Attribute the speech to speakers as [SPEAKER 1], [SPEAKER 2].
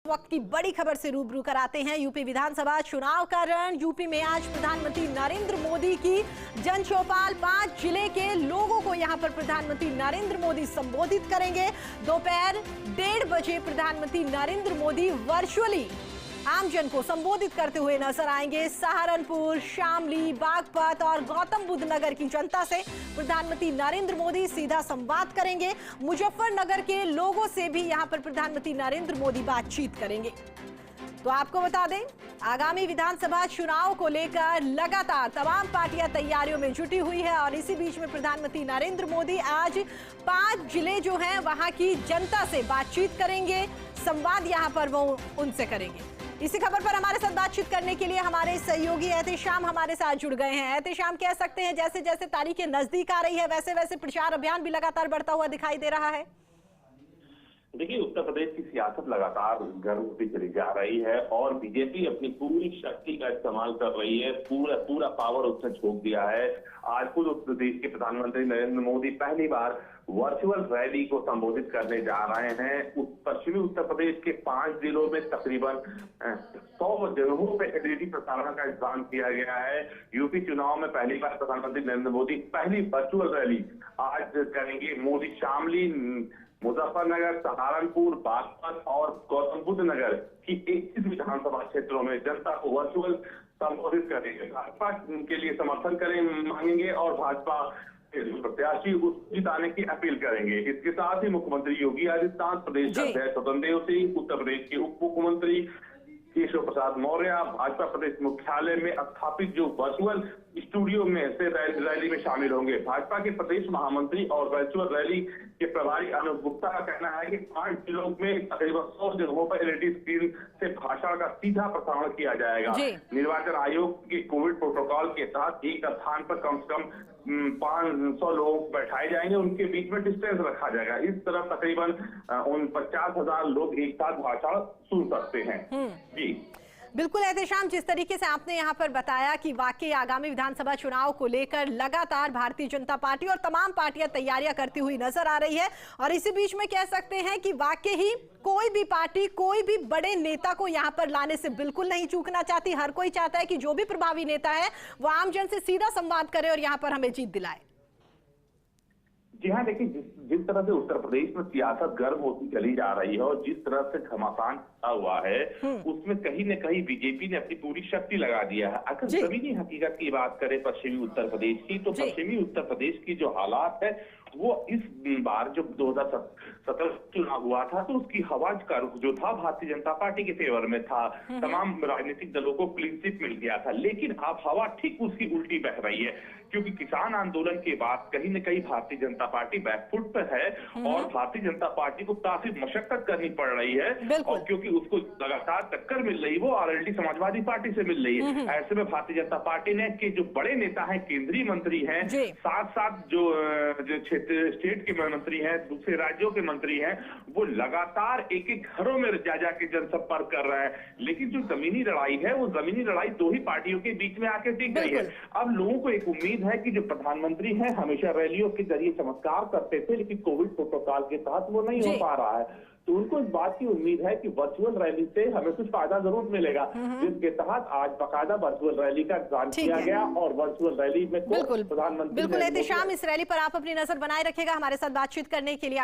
[SPEAKER 1] वक्त की बड़ी खबर से रूबरू कराते हैं। यूपी विधानसभा चुनाव का रण। यूपी में आज प्रधानमंत्री नरेंद्र मोदी की जन चौपाल। 5 जिले के लोगों को यहां पर प्रधानमंत्री नरेंद्र मोदी संबोधित करेंगे। दोपहर 1:30 बजे प्रधानमंत्री नरेंद्र मोदी वर्चुअली आमजन को संबोधित करते हुए नजर आएंगे। सहारनपुर, शामली, बागपत और गौतम बुद्ध नगर की जनता से प्रधानमंत्री नरेंद्र मोदी सीधा संवाद करेंगे। मुजफ्फरनगर के लोगों से भी यहां पर प्रधानमंत्री नरेंद्र मोदी बातचीत करेंगे। तो आपको बता दें, आगामी विधानसभा चुनाव को लेकर लगातार तमाम पार्टियां तैयारियों में जुटी हुई है और इसी बीच में प्रधानमंत्री नरेंद्र मोदी आज 5 जिले जो हैं वहां की जनता से बातचीत करेंगे। संवाद यहां पर वो उनसे करेंगे। इसी खबर पर हमारे साथ बातचीत करने के लिए हमारे सहयोगी एहतेशाम हमारे साथ जुड़ गए हैं। एहतेशाम, कह सकते हैं जैसे जैसे तारीखें नजदीक आ रही है वैसे वैसे प्रचार अभियान भी लगातार बढ़ता हुआ दिखाई दे रहा है।
[SPEAKER 2] देखिए, उत्तर प्रदेश की सियासत लगातार गर्म होती चली जा रही है और बीजेपी अपनी पूरी शक्ति का इस्तेमाल कर रही है। पूरा पावर उसने झोंक दिया है। आज खुद उत्तर प्रदेश के प्रधानमंत्री नरेंद्र मोदी पहली बार वर्चुअल रैली को संबोधित करने जा रहे हैं। पश्चिमी उत्तर प्रदेश के 5 जिलों में तकरीबन 100 जगहों पर एलईडी प्रसारण का इंतजाम किया गया है। यूपी चुनाव में पहली बार प्रधानमंत्री नरेंद्र मोदी पहली वर्चुअल रैली आज करेंगे। मोदी शामली, मुजफ्फरनगर, सहारनपुर, बागपत और गौतम बुद्ध नगर की 21 विधानसभा क्षेत्रों में जनता को वर्चुअल संबोधित करेंगे। भाजपा के लिए समर्थन मांगेंगे और भाजपा प्रत्याशी जिताने की अपील करेंगे। इसके साथ ही मुख्यमंत्री योगी आदित्यनाथ, प्रदेश अध्यक्ष स्वतंत्र देव सिंह, उत्तर प्रदेश के उप मुख्यमंत्री केशव प्रसाद मौर्य भाजपा प्रदेश मुख्यालय में स्थापित जो वर्चुअल स्टूडियो में से रैली में शामिल होंगे। भाजपा के प्रदेश महामंत्री और वर्चुअल रैली के प्रभारी अनूप गुप्ता का कहना है कि 5 जिलों में तकरीबन 100 जगहों पर एलईडी स्क्रीन से भाषण का सीधा प्रसारण किया जाएगा। निर्वाचन आयोग के कोविड प्रोटोकॉल के तहत एक स्थान पर कम से कम 500 लोग बैठाए जाएंगे। उनके बीच में डिस्टेंस रखा जाएगा। इस तरह तकरीबन 50,000 लोग एक साथ भाषण सुन सकते हैं। जी
[SPEAKER 1] बिल्कुल एहतेशाम, जिस तरीके से आपने यहाँ पर बताया कि वाकई आगामी विधानसभा चुनाव को लेकर लगातार भारतीय जनता पार्टी और तमाम पार्टियां तैयारियां करती हुई नजर आ रही है और इसी बीच में कह सकते हैं कि वाकई ही कोई भी पार्टी कोई भी बड़े नेता को यहाँ पर लाने से बिल्कुल नहीं चूकना चाहती। हर कोई चाहता है कि जो भी प्रभावी नेता है वो आमजन से सीधा संवाद करे और यहाँ पर हमें जीत दिलाए।
[SPEAKER 2] जी हाँ, देखिए, जिस तरह से उत्तर प्रदेश में सियासत गर्म होती चली जा रही है और जिस तरह से घमासान हुआ है उसमें कहीं न कहीं बीजेपी ने अपनी पूरी शक्ति लगा दिया है। अगर जमीनी हकीकत की बात करें पश्चिमी उत्तर प्रदेश की, तो पश्चिमी उत्तर प्रदेश की जो हालात है वो इस बार जब 2017 चुनाव हुआ था तो उसकी हवा का रुख जो था भारतीय जनता पार्टी के फेवर में था। तमाम राजनीतिक दलों को क्लीन स्वीप मिल गया था, लेकिन अब हवा ठीक उसकी उल्टी बह रही है क्योंकि किसान आंदोलन के बाद कहीं न कहीं भारतीय जनता पार्टी बैकफुट पर है और भारतीय जनता पार्टी को काफी मशक्कत करनी पड़ रही है और क्योंकि उसको लगातार टक्कर मिल रही वो आरएलडी समाजवादी पार्टी से मिल रही है। ऐसे में भारतीय जनता पार्टी ने कि जो बड़े नेता हैं, केंद्रीय मंत्री हैं, साथ साथ जो स्टेट के मंत्री हैं, दूसरे राज्यों के मंत्री हैं, वो लगातार एक एक घरों में जा के जनसंपर्क कर रहे हैं। लेकिन जो जमीनी लड़ाई है वो जमीनी लड़ाई 2 ही पार्टियों के बीच में आके टिक गई है। अब लोगों को एक उम्मीद है कि जो प्रधानमंत्री हैं हमेशा रैलियों के जरिए चमत्कार करते थे, लेकिन कोविड प्रोटोकॉल के तहत वो नहीं हो पा रहा है। तो उनको इस बात की उम्मीद है कि वर्चुअल रैली से हमें कुछ फायदा जरूर मिलेगा, जिसके तहत आज बाकायदा वर्चुअल रैली का इंतजाम किया गया और वर्चुअल रैली में प्रधानमंत्री
[SPEAKER 1] बिल्कुल एहतेशाम, इस रैली पर आप अपनी नजर बनाए रखेगा। हमारे साथ बातचीत करने के लिए